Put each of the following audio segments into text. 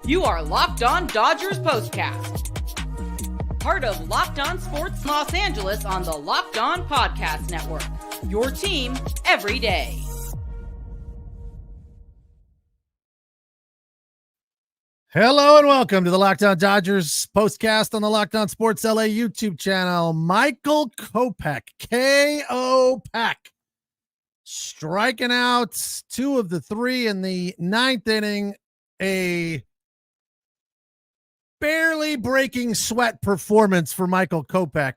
You are Locked On Dodgers Postcast, part of Locked On Sports Los Angeles on the Locked On Podcast Network. Your team every day. Hello and welcome to the Locked On Dodgers Postcast on the Locked On Sports LA YouTube channel. Michael Kopech, K-O-Peck, striking out 2 of the 3 in the 9th inning. A barely breaking sweat performance for Michael Kopech,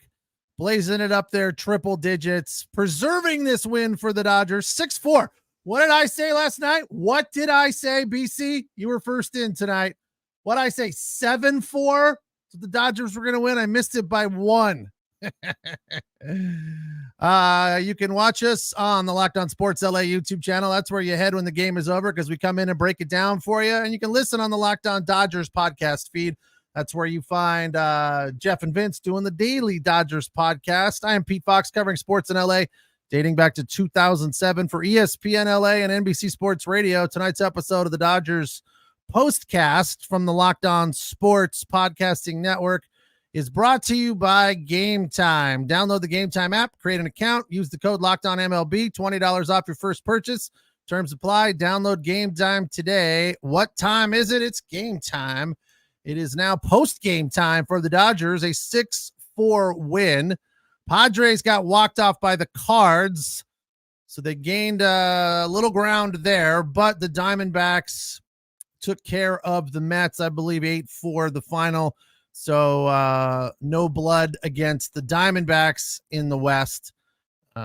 blazing it up there, triple digits, preserving this win for the Dodgers. 6-4. What did I say last night? What did I say, BC? You were first in tonight. What did I say? 7-4? So the Dodgers were going to win. I missed it by 1. You can watch us on the Locked On Sports LA YouTube channel. That's where you head when the game is over, because we come in and break it down for you. And you can listen on the Locked On Dodgers podcast feed. That's where you find Jeff and Vince doing the daily Dodgers podcast. I am Pete Fox, covering sports in LA dating back to 2007 for ESPN LA and NBC Sports Radio. Tonight's episode of the Dodgers Postcast from the Locked On Sports Podcasting Network is brought to you by Game Time. Download the Game Time app, create an account, use the code LOCKEDONMLB, $20 off your first purchase. Terms apply. Download Game Time today. What time is it? It's game time. It is now post-game time for the Dodgers, a 6-4 win. Padres got walked off by the Cards, so they gained a little ground there, but the Diamondbacks took care of the Mets, I believe 8-4 the final. So no blood against the Diamondbacks in the West.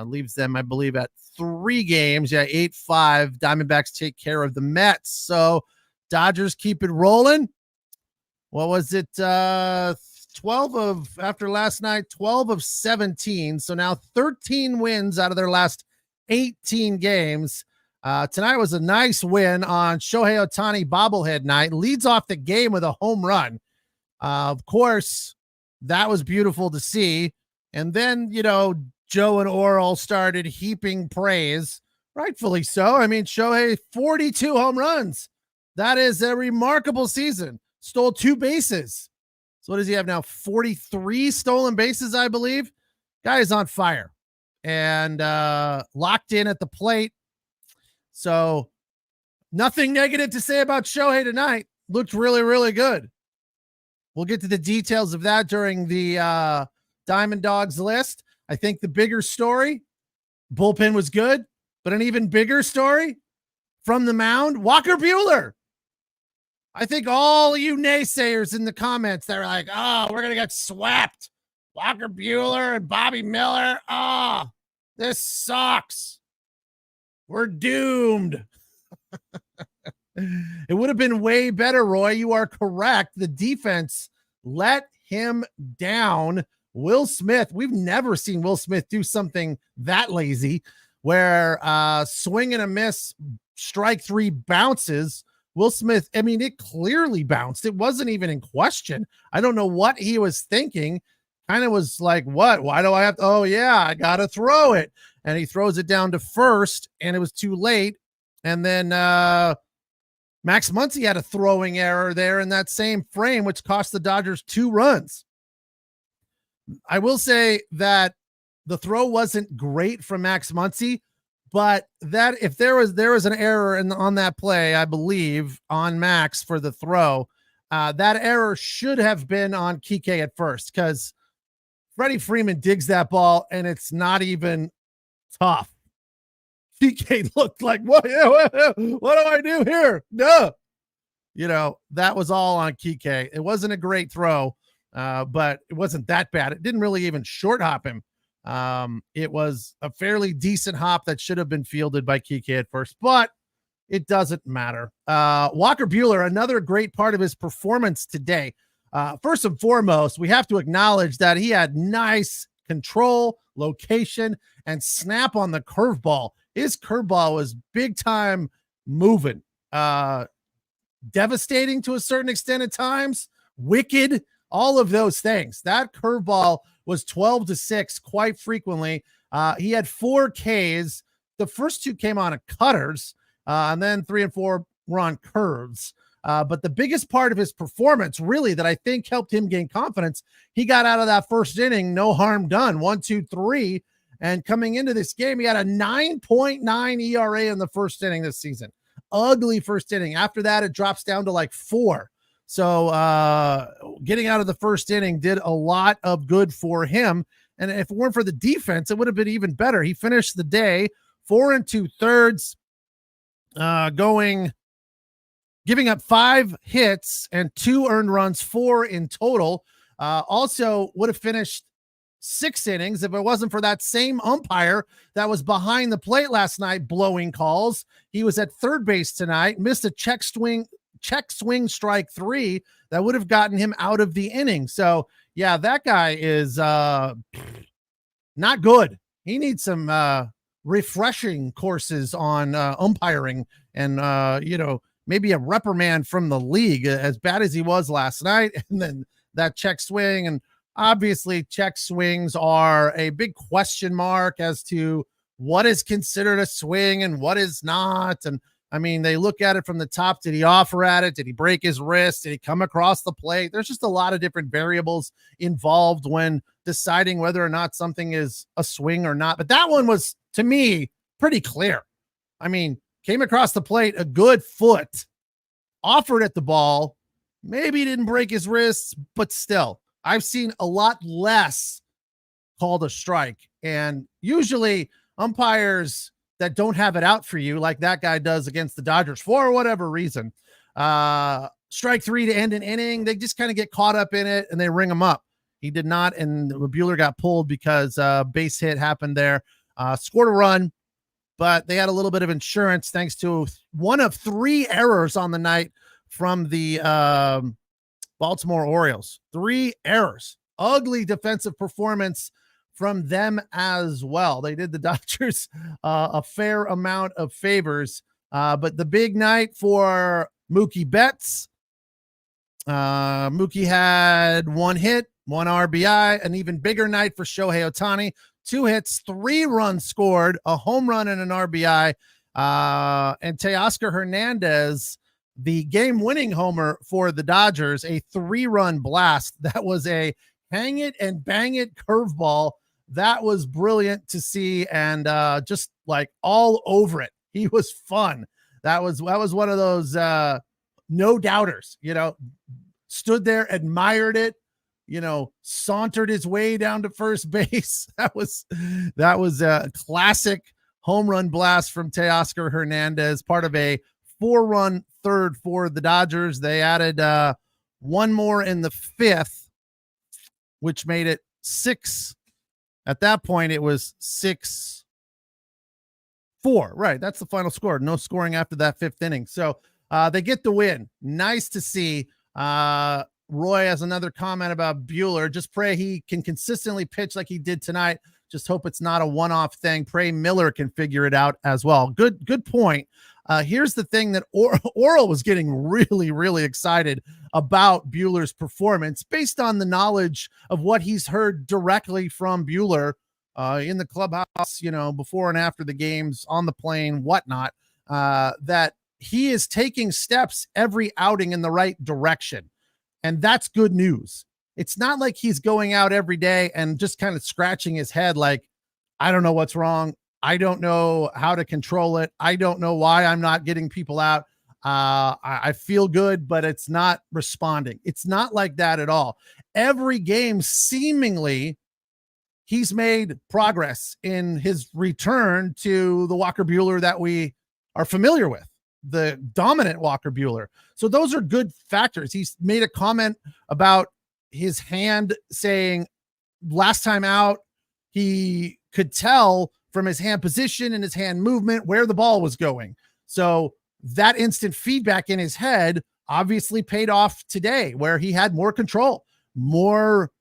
Leaves them, I believe, at 3 games. Yeah, 8-5. Diamondbacks take care of the Mets. So Dodgers keep it rolling. What was it? 12 of, after last night, 12 of 17. So now 13 wins out of their last 18 games. Tonight was a nice win on Shohei Ohtani bobblehead night. Leads off the game with a home run. Of course, that was beautiful to see. And then, Joe and Oral started heaping praise, rightfully so. I mean, Shohei, 42 home runs. That is a remarkable season. Stole 2 bases. So what does he have now? 43 stolen bases, I believe. Guy is on fire and locked in at the plate. So nothing negative to say about Shohei tonight. Looked really, really good. We'll get to the details of that during the Diamond Dogs list. I think the bigger story, bullpen was good, but an even bigger story from the mound, Walker Buehler. I think all you naysayers in the comments that are like, oh, we're going to get swept. Walker Buehler and Bobby Miller. Oh, this sucks. We're doomed. It would have been way better, Roy. You are correct. The defense let him down. Will Smith, we've never seen Will Smith do something that lazy, where swing and a miss, strike 3 bounces. Will Smith, I mean, it clearly bounced. It wasn't even in question. I don't know what he was thinking. Kind of was like, what? Why do I have to? Oh, yeah, I got to throw it. And he throws it down to first, and it was too late. And then Max Muncy had a throwing error there in that same frame, which cost the Dodgers 2 runs. I will say that the throw wasn't great from Max Muncy, but that if there was an error on that play, I believe, on Max for the throw, that error should have been on Kike at first, because Freddie Freeman digs that ball and it's not even tough. Kike looked like, what do I do here? No, that was all on Kike. It wasn't a great throw, but it wasn't that bad. It didn't really even short hop him. It was a fairly decent hop that should have been fielded by Kike at first, but it doesn't matter. Walker Buehler, another great part of his performance today. First and foremost, we have to acknowledge that he had nice control, location, and snap on the curveball. His curveball was big time moving, devastating to a certain extent at times, wicked, all of those things. That curveball was 12-6 quite frequently. He had 4 Ks. The first 2 came on cutters, and then 3 and 4 were on curves. But the biggest part of his performance, really, that I think helped him gain confidence, he got out of that first inning, no harm done, 1, 2, 3. And coming into this game, he had a 9.9 ERA in the first inning this season. Ugly first inning. After that, it drops down to like 4. So getting out of the first inning did a lot of good for him. And if it weren't for the defense, it would have been even better. He finished the day 4 2/3, giving up 5 hits and 2 earned runs, 4 in total. Also would have finished 6 innings if it wasn't for that same umpire that was behind the plate last night blowing calls. He was at third base tonight, missed a check swing strike 3 that would have gotten him out of the inning. So yeah, that guy is not good. He needs some refreshing courses on umpiring and maybe a reprimand from the league, as bad as he was last night. And then that check swing, and obviously check swings are a big question mark as to what is considered a swing and what is not. And I mean, they look at it from the top. Did he offer at it? Did he break his wrist? Did he come across the plate? There's just a lot of different variables involved when deciding whether or not something is a swing or not. But that one was, to me, pretty clear. I mean, came across the plate, a good foot, offered at the ball. Maybe he didn't break his wrists, but still, I've seen a lot less called a strike. And usually umpires that don't have it out for you, like that guy does against the Dodgers for whatever reason, strike 3 to end an inning, they just kind of get caught up in it and they ring him up. He did not, and Buehler got pulled because base hit happened there. Scored a run, but they had a little bit of insurance thanks to one of 3 errors on the night from the Baltimore Orioles. 3 errors. Ugly defensive performance from them as well. They did the Dodgers a fair amount of favors, but the big night for Mookie Betts. Mookie had 1 hit, 1 RBI, an even bigger night for Shohei Ohtani. 2 hits, 3 runs scored, a home run and an RBI. And Teoscar Hernandez, the game-winning homer for the Dodgers, a 3-run blast. That was a hang it and bang it curveball. That was brilliant to see, and just like all over it. He was fun. That was one of those no doubters, stood there, admired it, sauntered his way down to first base. That was a classic home run blast from Teoscar Hernandez, part of a 4-run third for the Dodgers. They added 1 more in the 5th, which made it 6. At that point, it was 6-4. Right. That's the final score. No scoring after that 5th inning. So they get the win. Nice to see. Roy has another comment about Buehler. Just pray he can consistently pitch like he did tonight. Just hope it's not a one-off thing. Pray Miller can figure it out as well. Good point. Here's the thing that Oral was getting really, really excited about Buehler's performance based on the knowledge of what he's heard directly from Buehler in the clubhouse, before and after the games, on the plane, whatnot, that he is taking steps every outing in the right direction. And that's good news. It's not like he's going out every day and just kind of scratching his head like, I don't know what's wrong. I don't know how to control it. I don't know why I'm not getting people out. I feel good, but it's not responding. It's not like that at all. Every game, seemingly, he's made progress in his return to the Walker Buehler that we are familiar with, the dominant Walker Buehler. So those are good factors. He's made a comment about his hand, saying last time out, he could tell from his hand position and his hand movement where the ball was going. So that instant feedback in his head obviously paid off today, where he had more control, more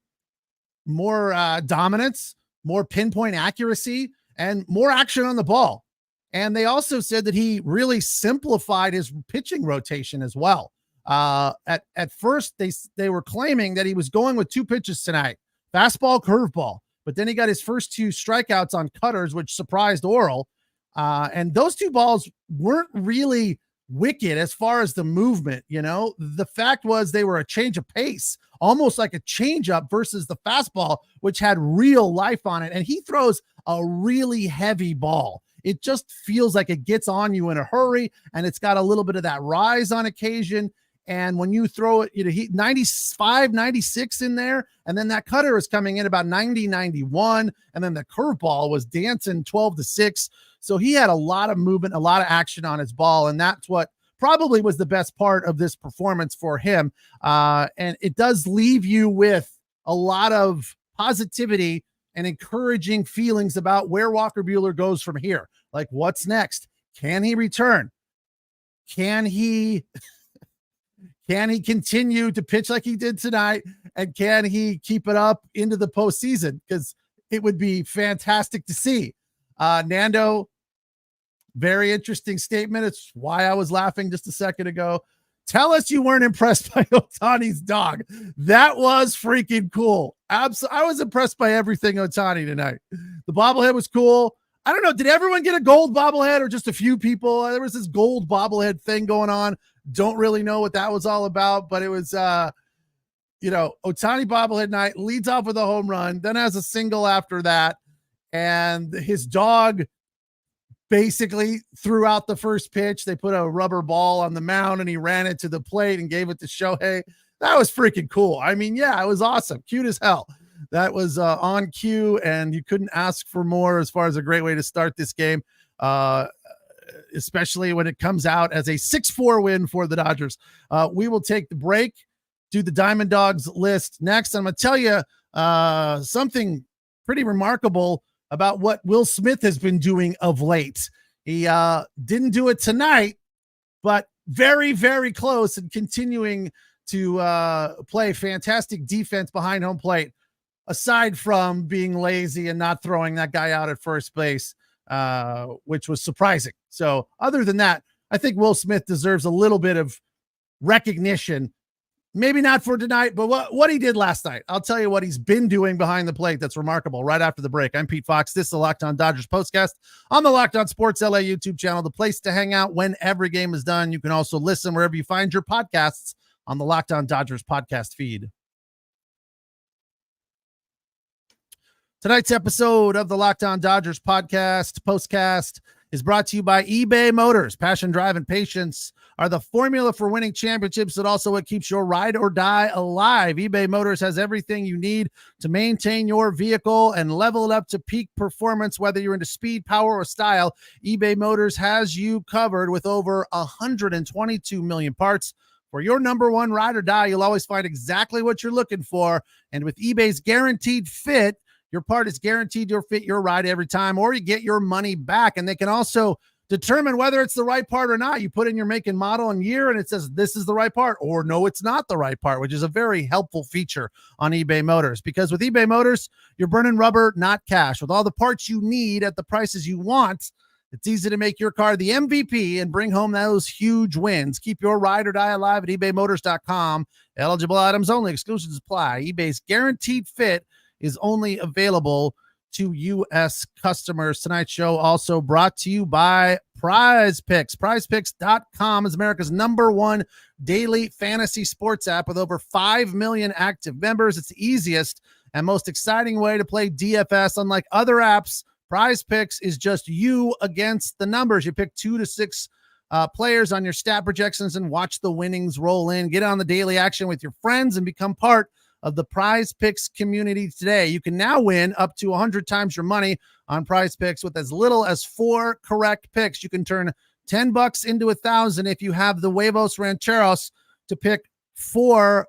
dominance, more pinpoint accuracy, and more action on the ball. And they also said that he really simplified his pitching rotation as well. At first, they were claiming that he was going with 2 pitches tonight, fastball, curveball. But then he got his first 2 strikeouts on cutters, which surprised Oral. And those 2 balls weren't really wicked as far as the movement. The fact was they were a change of pace, almost like a changeup versus the fastball, which had real life on it. And he throws a really heavy ball. It just feels like it gets on you in a hurry, and it's got a little bit of that rise on occasion. And when you throw it, he 95, 96 in there, and then that cutter is coming in about 90, 91, and then the curveball was dancing 12-6. So he had a lot of movement, a lot of action on his ball, and that's what probably was the best part of this performance for him. And it does leave you with a lot of positivity and encouraging feelings about where Walker Buehler goes from here. Like, what's next? Can he return? Can he continue to pitch like he did tonight? And can he keep it up into the postseason? Because it would be fantastic to see. Nando, very interesting statement. It's why I was laughing just a second ago. Tell us you weren't impressed by Ohtani's dog. That was freaking cool. I was impressed by everything Ohtani tonight. The bobblehead was cool. I don't know. Did everyone get a gold bobblehead or just a few people? There was this gold bobblehead thing going on. Don't really know what that was all about, but it was, Ohtani bobblehead night, leads off with a home run, then has a single after that. And his dog basically threw out the first pitch. They put a rubber ball on the mound and he ran it to the plate and gave it to Shohei. That was freaking cool. I mean, yeah, it was awesome. Cute as hell. That was on cue, and you couldn't ask for more as far as a great way to start this game, especially when it comes out as a 6-4 win for the Dodgers. We will take the break, do the Diamond Dogs list next. I'm going to tell you something pretty remarkable about what Will Smith has been doing of late. He didn't do it tonight, but very, very close, and continuing to play fantastic defense behind home plate, aside from being lazy and not throwing that guy out at first base, which was surprising. So other than that, I think Will Smith deserves a little bit of recognition. Maybe not for tonight, but what he did last night. I'll tell you what he's been doing behind the plate that's remarkable right after the break. I'm Pete Fox. This is the Locked On Dodgers Postcast on the Locked On Sports LA YouTube channel, the place to hang out when every game is done. You can also listen wherever you find your podcasts on the Locked On Dodgers podcast feed. Tonight's episode of the Locked On Dodgers postcast is brought to you by eBay Motors. Passion, drive, and patience are the formula for winning championships, and also what keeps your ride or die alive. eBay Motors has everything you need to maintain your vehicle and level it up to peak performance, whether you're into speed, power, or style. eBay Motors has you covered with over 122 million parts. For your number one ride or die, you'll always find exactly what you're looking for. And with eBay's guaranteed fit, your part is guaranteed to fit your ride every time, or you get your money back. And they can also determine whether it's the right part or not. You put in your make and model and year, and it says this is the right part, or no, it's not the right part, which is a very helpful feature on eBay Motors. Because with eBay Motors, you're burning rubber, not cash. With all the parts you need at the prices you want, it's easy to make your car the MVP and bring home those huge wins. Keep your ride or die alive at ebaymotors.com. Eligible items only. Exclusions apply. eBay's guaranteed fit is only available to U.S. customers. Tonight's show also brought to you by PrizePicks. PrizePicks.com is America's #1 daily fantasy sports app with over 5 million active members. It's the easiest and most exciting way to play DFS. Unlike other apps, PrizePicks is just you against the numbers. You pick 2 to 6 players on your stat projections and watch the winnings roll in. Get on the daily action with your friends and become part of the PrizePicks community today. You can now win up to 100 times your money on PrizePicks with as little as 4 correct picks. You can turn $10 into 1,000 if you have the Huevos Rancheros to pick 4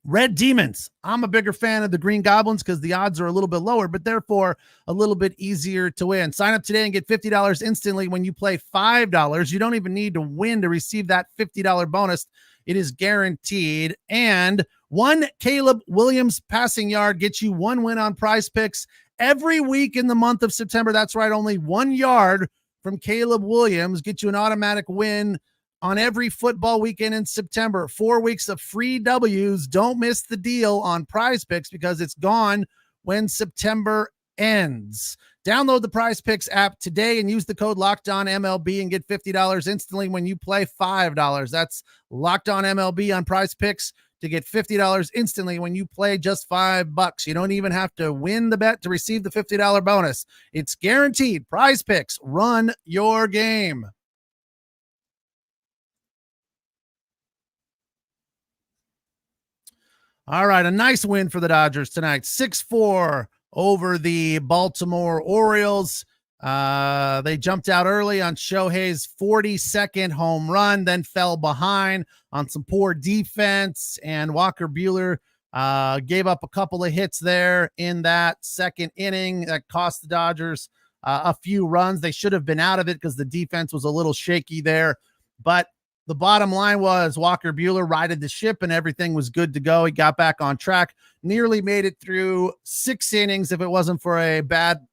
Red Demons. I'm a bigger fan of the Green Goblins because the odds are a little bit lower, but therefore a little bit easier to win. Sign up today and get $50 instantly when you play $5. You don't even need to win to receive that $50 bonus. It is guaranteed. And one Caleb Williams passing yard gets you 1 win on PrizePicks every week in the month of September. That's right. Only 1 yard from Caleb Williams gets you an automatic win on every football weekend in September. 4 weeks of free W's. Don't miss the deal on PrizePicks because it's gone when September ends. Download the PrizePicks app today and use the code LOCKEDONMLB and get $50 instantly when you play $5. That's LOCKEDONMLB on PrizePicks to get $50 instantly when you play just $5. You don't even have to win the bet to receive the $50 bonus. It's guaranteed. PrizePicks, run your game. All right, a nice win for the Dodgers tonight. 6-4 over the Baltimore Orioles. They jumped out early on Shohei's 42nd home run, then fell behind on some poor defense, and Walker Buehler gave up a couple of hits there in that second inning that cost the Dodgers a few runs. They should have been out of it because the defense was a little shaky there, but the bottom line was Walker Buehler righted the ship and everything was good to go. He got back on track, nearly made it through 6 innings if it wasn't for a bad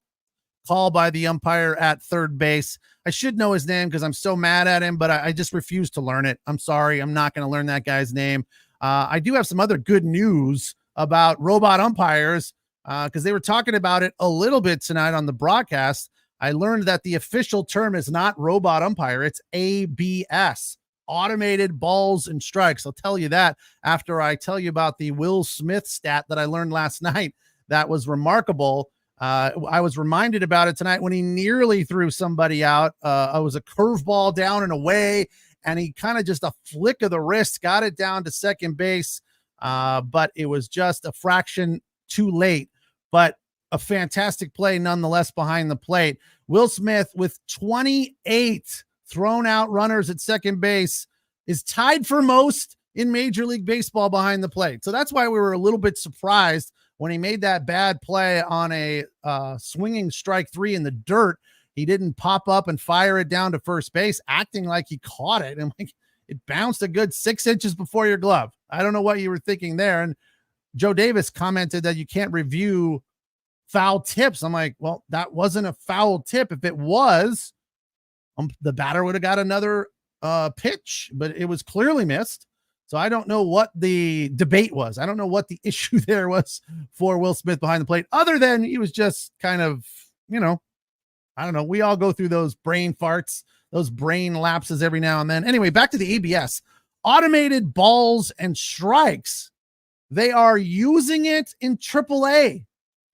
call by the umpire at third base. I should know his name because I'm so mad at him, but I just refuse to learn it. I'm sorry. I'm not going to learn that guy's name. I do have some other good news about robot umpires because they were talking about it a little bit tonight on the broadcast. I learned that the official term is not robot umpire. It's ABS. Automated balls and strikes. I'll tell you that after I tell you about the Will Smith stat that I learned last night. That was remarkable. I was reminded about it tonight when he nearly threw somebody out. It was a curveball down and away, and he kind of just a flick of the wrist got it down to second base. But it was just a fraction too late, but a fantastic play nonetheless behind the plate. Will Smith with 28 thrown out runners at second base is tied for most in Major League Baseball behind the plate. So that's why we were a little bit surprised when he made that bad play on a swinging strike 3 in the dirt. He didn't pop up and fire it down to first base, acting like he caught it. And like it bounced a good 6 inches before your glove. I don't know what you were thinking there. And Joe Davis commented that you can't review foul tips. I'm like, well, that wasn't a foul tip. If it was, the batter would have got another pitch, but it was clearly missed. So I don't know what the debate was. I don't know what the issue there was for Will Smith behind the plate, other than he was just kind of, I don't know. We all go through those brain farts, those brain lapses every now and then. Anyway, back to the ABS. Automated balls and strikes. They are using it in AAA.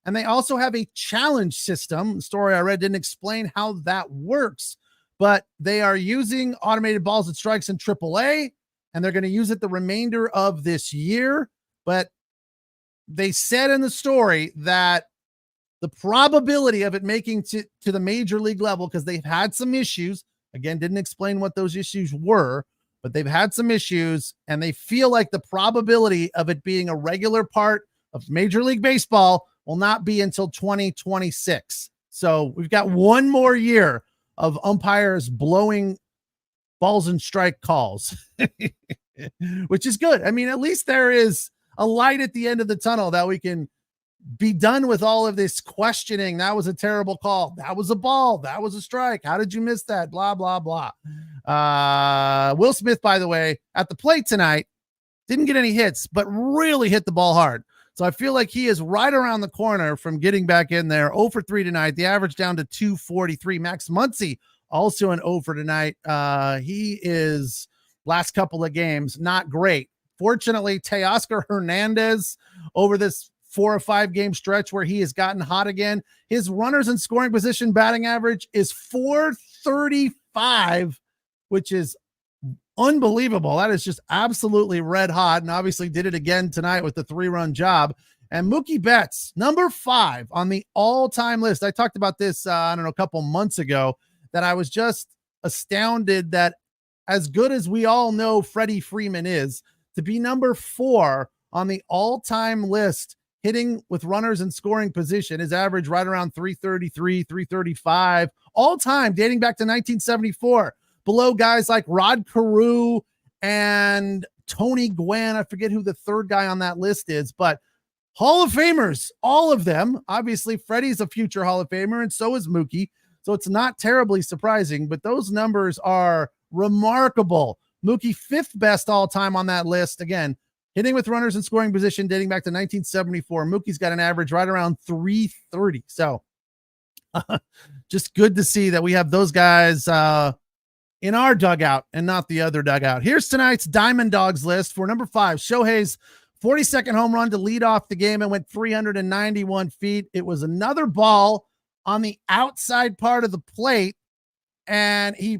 And they also have a challenge system. The story I read didn't explain how that works, but they are using automated balls and strikes in AAA, and they're going to use it the remainder of this year. But they said in the story that the probability of it making to the major league level, because they've had some issues, again, didn't explain what those issues were, but they've had some issues, and they feel like the probability of it being a regular part of Major League Baseball will not be until 2026. So we've got one more year of umpires blowing balls and strike calls, which is good. I mean, at least there is a light at the end of the tunnel that we can be done with all of this questioning. That was a terrible call. That was a ball. That was a strike. How did you miss that? Blah, blah, blah. Will Smith, by the way, at the plate tonight, didn't get any hits, but really hit the ball hard. So I feel like he is right around the corner from getting back in there. 0 for 3 tonight. The average down to 243. Max Muncy also an 0 for tonight. He is last couple of games not great. Fortunately, Teoscar Hernandez over this 4 or 5 game stretch where he has gotten hot again. His runners in scoring position batting average is 435, which is unbelievable. That is just absolutely red hot, and obviously did it again tonight with the 3-run job. And Mookie Betts, number 5 on the all-time list. I talked about this, a couple months ago, that I was just astounded that as good as we all know Freddie Freeman is, to be number 4 on the all-time list, hitting with runners in scoring position, his average right around 333, 335, all-time, dating back to 1974. Below guys like Rod Carew and Tony Gwynn. I forget who the third guy on that list is, but Hall of Famers, all of them. Obviously, Freddie's a future Hall of Famer, and so is Mookie. So it's not terribly surprising, but those numbers are remarkable. Mookie, 5th best all time on that list. Again, hitting with runners in scoring position dating back to 1974. Mookie's got an average right around 330. So Just good to see that we have those guys in our dugout and not the other dugout. Here's tonight's Diamond Dogs list. For number 5, Shohei's 42nd home run to lead off the game and went 391 feet. It was another ball on the outside part of the plate, and he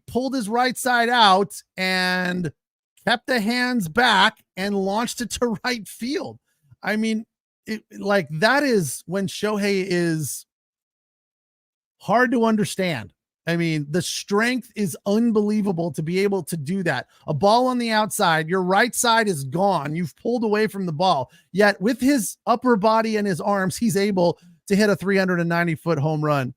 pulled his right side out and kept the hands back and launched it to right field. I mean, that is when Shohei is hard to understand. I mean, the strength is unbelievable to be able to do that. A ball on the outside, your right side is gone. You've pulled away from the ball. Yet with his upper body and his arms, he's able to hit a 390-foot home run.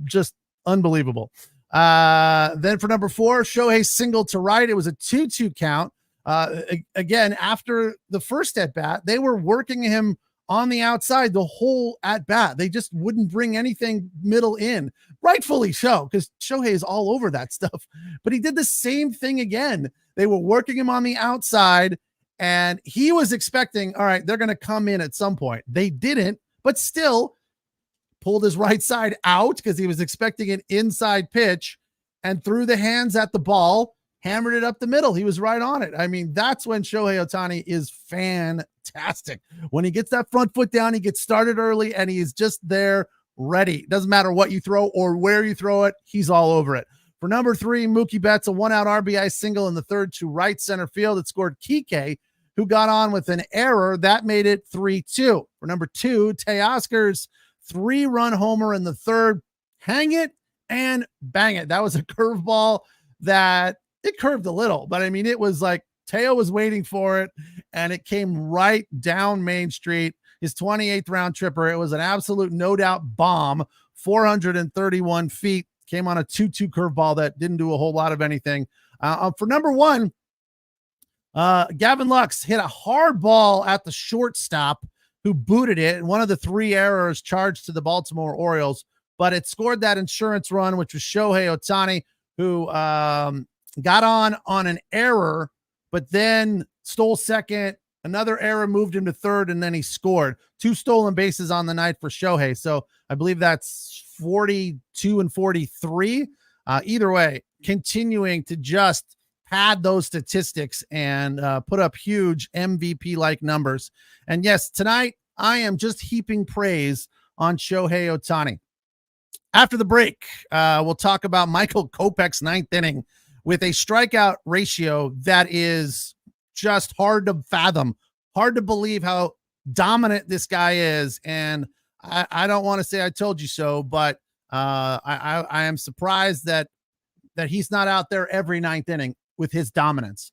Just unbelievable. Then for number 4, Shohei singled to right. It was a 2-2 count. Again, after the first at bat, they were working him on the outside the whole at bat. They just wouldn't bring anything middle in. Rightfully so, because Shohei is all over that stuff. But he did the same thing again. They were working him on the outside, and he was expecting, all right, they're going to come in at some point. They didn't, but still pulled his right side out because he was expecting an inside pitch and threw the hands at the ball, hammered it up the middle. He was right on it. I mean, that's when Shohei Ohtani is fantastic. When he gets that front foot down, he gets started early, and he's just there ready. Doesn't matter what you throw or where you throw it. He's all over it. For number 3, Mookie Betts, a 1-out RBI single in the third to right center field. It scored Kike, who got on with an error. That made it 3-2. For number 2, Teoscar's 3-run homer in the third. Hang it and bang it. That was a curveball that it curved a little, but I mean, it was like Teo was waiting for it, and it came right down Main Street. His 28th round tripper. It was an absolute no doubt bomb. 431 feet. Came on a 2-2 curveball that didn't do a whole lot of anything. For number 1, Gavin Lux hit a hard ball at the shortstop, who booted it, and one of the 3 errors charged to the Baltimore Orioles, but it scored that insurance run, which was Shohei Ohtani, who got on an error, but then stole second. Another error moved him to third, and then he scored. 2 stolen bases on the night for Shohei. So I believe that's 42 and 43. Either way, continuing to just pad those statistics and put up huge MVP-like numbers. And yes, tonight I am just heaping praise on Shohei Ohtani. After the break, we'll talk about Michael Kopech's 9th inning with a strikeout ratio that is just hard to fathom, hard to believe how dominant this guy is. And I don't want to say I told you so, but I am surprised that he's not out there every 9th inning with his dominance,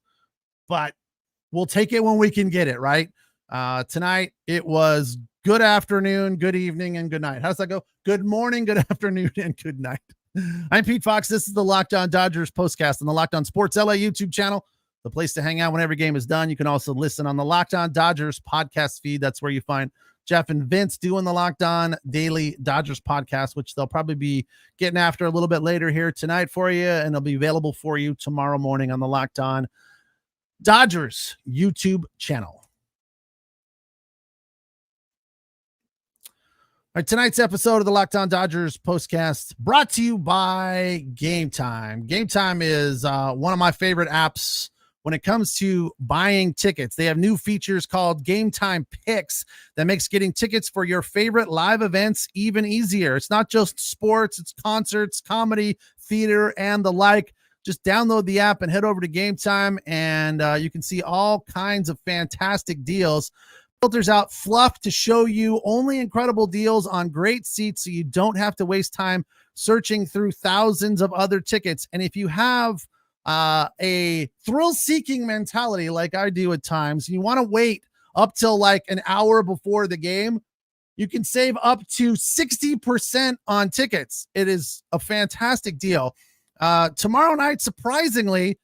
but we'll take it when we can get it, right? Tonight it was good afternoon, good evening, and good night. How's that go? Good morning, good afternoon, and good night. I'm Pete Fox. This is the Locked On Dodgers postcast on the Locked On Sports LA YouTube channel, the place to hang out when every game is done. You can also listen on the Locked On Dodgers podcast feed. That's where you find Jeff and Vince doing the Locked On Daily Dodgers podcast, which they'll probably be getting after a little bit later here tonight for you, and it'll be available for you tomorrow morning on the Locked On Dodgers YouTube channel. All right, tonight's episode of the Locked On Dodgers postcast brought to you by Game Time. Game Time is one of my favorite apps when it comes to buying tickets. They have new features called Game Time Picks that makes getting tickets for your favorite live events even easier. It's not just sports, it's concerts, comedy, theater, and the like. Just download the app and head over to Game Time, and you can see all kinds of fantastic deals. Filters out fluff to show you only incredible deals on great seats, so you don't have to waste time searching through thousands of other tickets. And if you have a thrill-seeking mentality like I do at times, and you want to wait up till like an hour before the game, you can save up to 60% on tickets. It is a fantastic deal. Tomorrow night, surprisingly,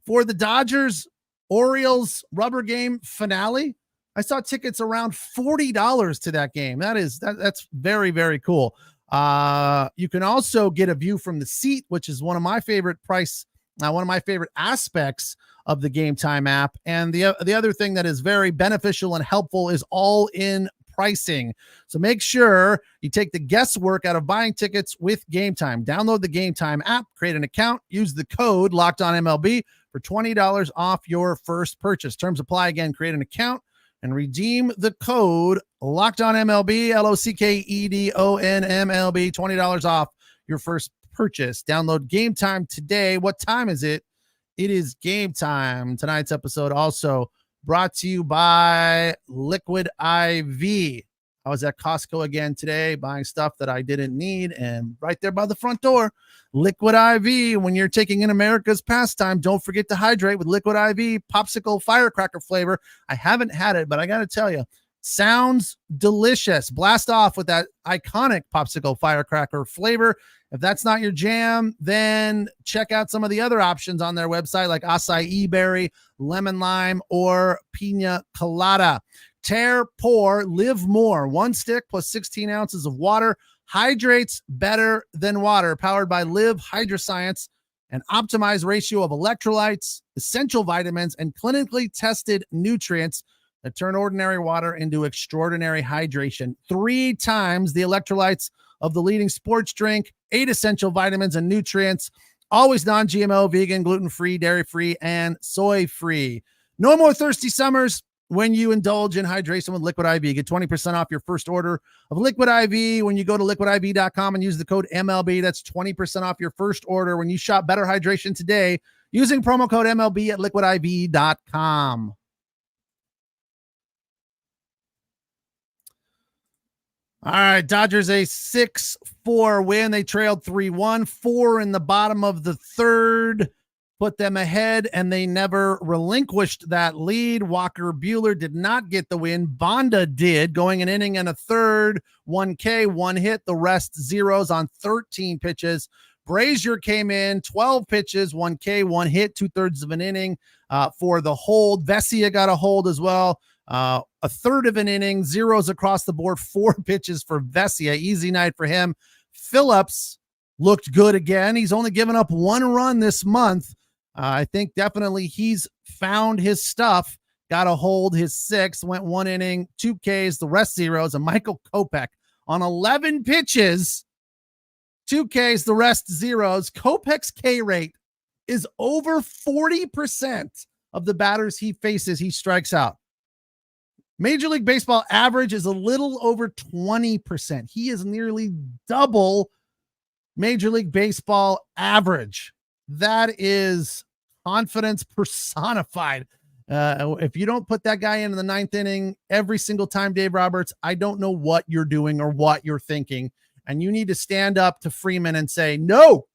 for the Dodgers-Orioles rubber game finale, I saw tickets around $40 to that game. That's very, very cool. You can also get a view from the seat, which is one of my favorite aspects of the Game Time app. And the other thing that is very beneficial and helpful is all-in pricing. So make sure you take the guesswork out of buying tickets with Game Time. Download the Game Time app, create an account, use the code LOCKEDONMLB for $20 off your first purchase. Terms apply. Again, create an account and redeem the code LOCKEDONMLB, LOCKEDONMLB, $20 off your first purchase. Download Game Time today. What time is it? It is game time. Tonight's episode also brought to you by Liquid IV. I was at Costco again today buying stuff that I didn't need, and right there by the front door, Liquid IV. When you're taking in America's pastime, don't forget to hydrate with Liquid IV popsicle firecracker flavor. I haven't had it, but I got to tell you, sounds delicious. Blast off with that iconic popsicle firecracker flavor. If that's not your jam, then check out some of the other options on their website like acai berry, lemon lime, or pina colada. Tear, pour, live more. One stick plus 16 ounces of water hydrates better than water. Powered by Live Hydroscience, an optimized ratio of electrolytes, essential vitamins, and clinically tested nutrients that turn ordinary water into extraordinary hydration. 3 times the electrolytes of the leading sports drink, 8 essential vitamins and nutrients, always non-GMO, vegan, gluten-free, dairy-free, and soy-free. No more thirsty summers when you indulge in hydration with Liquid IV. Get 20% off your first order of Liquid IV when you go to liquidiv.com and use the code MLB. That's 20% off your first order when you shop Better Hydration today using promo code MLB at liquidiv.com. All right, Dodgers a 6-4 win. They trailed 3-1, 4 in the bottom of the third, put them ahead, and they never relinquished that lead. Walker Buehler did not get the win. Bonda did, going an inning and a third, 1 K, 1 hit, the rest zeros on 13 pitches. Brazier came in, 12 pitches, 1 K, 1 hit, 2/3 of an inning for the hold. Vesia got a hold as well. A third of an inning, zeros across the board, 4 pitches for Vesia. Easy night for him. Phillips looked good again. He's only given up 1 run this month. I think definitely he's found his stuff. Got a hold, his 6, went 1 inning, 2 Ks, the rest zeros. And Michael Kopech on 11 pitches, 2 Ks, the rest zeros. Kopech's K rate is over 40% of the batters he faces, he strikes out. Major League Baseball average is a little over 20%. He is nearly double Major League Baseball average. That is confidence personified. If you don't put that guy in the 9th inning every single time, Dave Roberts, I don't know what you're doing or what you're thinking. And you need to stand up to Freeman and say, no,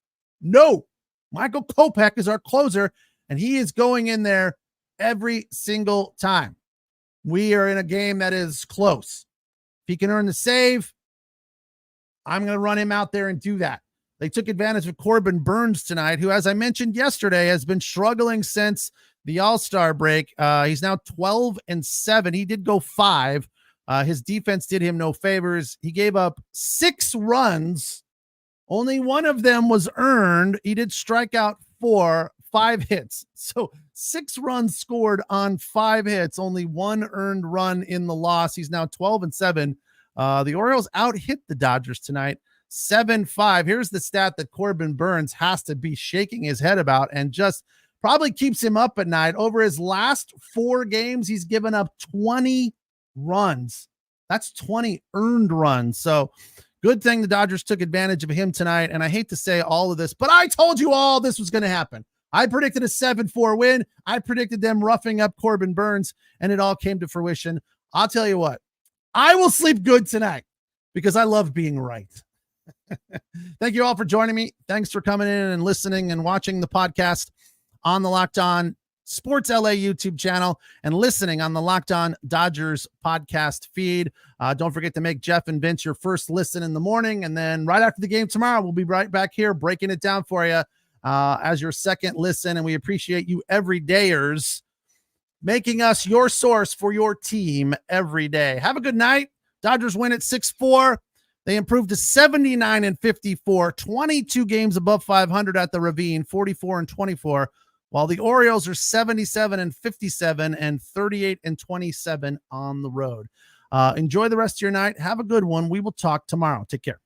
Michael Kopech is our closer, and he is going in there every single time. We are in a game that is close. If he can earn the save, I'm going to run him out there and do that. They took advantage of Corbin Burnes tonight, who, as I mentioned yesterday, has been struggling since the All-Star break. He's now 12-7. He did go 5. His defense did him no favors. He gave up 6 runs. Only 1 of them was earned. He did strike out 4, 5 hits. So 6 runs scored on 5 hits, only 1 earned run in the loss. He's now 12-7. The Orioles out-hit the Dodgers tonight, 7-5. Here's the stat that Corbin Burnes has to be shaking his head about and just probably keeps him up at night. Over his last 4 games, he's given up 20 runs. That's 20 earned runs. So good thing the Dodgers took advantage of him tonight. And I hate to say all of this, but I told you all this was going to happen. I predicted a 7-4 win. I predicted them roughing up Corbin Burnes, and it all came to fruition. I'll tell you what, I will sleep good tonight because I love being right. Thank you all for joining me. Thanks for coming in and listening and watching the podcast on the Locked On Sports LA YouTube channel and listening on the Locked On Dodgers podcast feed. Don't forget to make Jeff and Vince your first listen in the morning. And then right after the game tomorrow, we'll be right back here breaking it down for you as your second listen. And we appreciate you everydayers making us your source for your team every day. Have a good night. Dodgers win at 6-4. They improved to 79-54, 22 games above 500 at the Ravine, 44-24, while the Orioles are 77-57 and 38-27 on the road. Enjoy the rest of your night. Have a good one. We will talk tomorrow. Take care.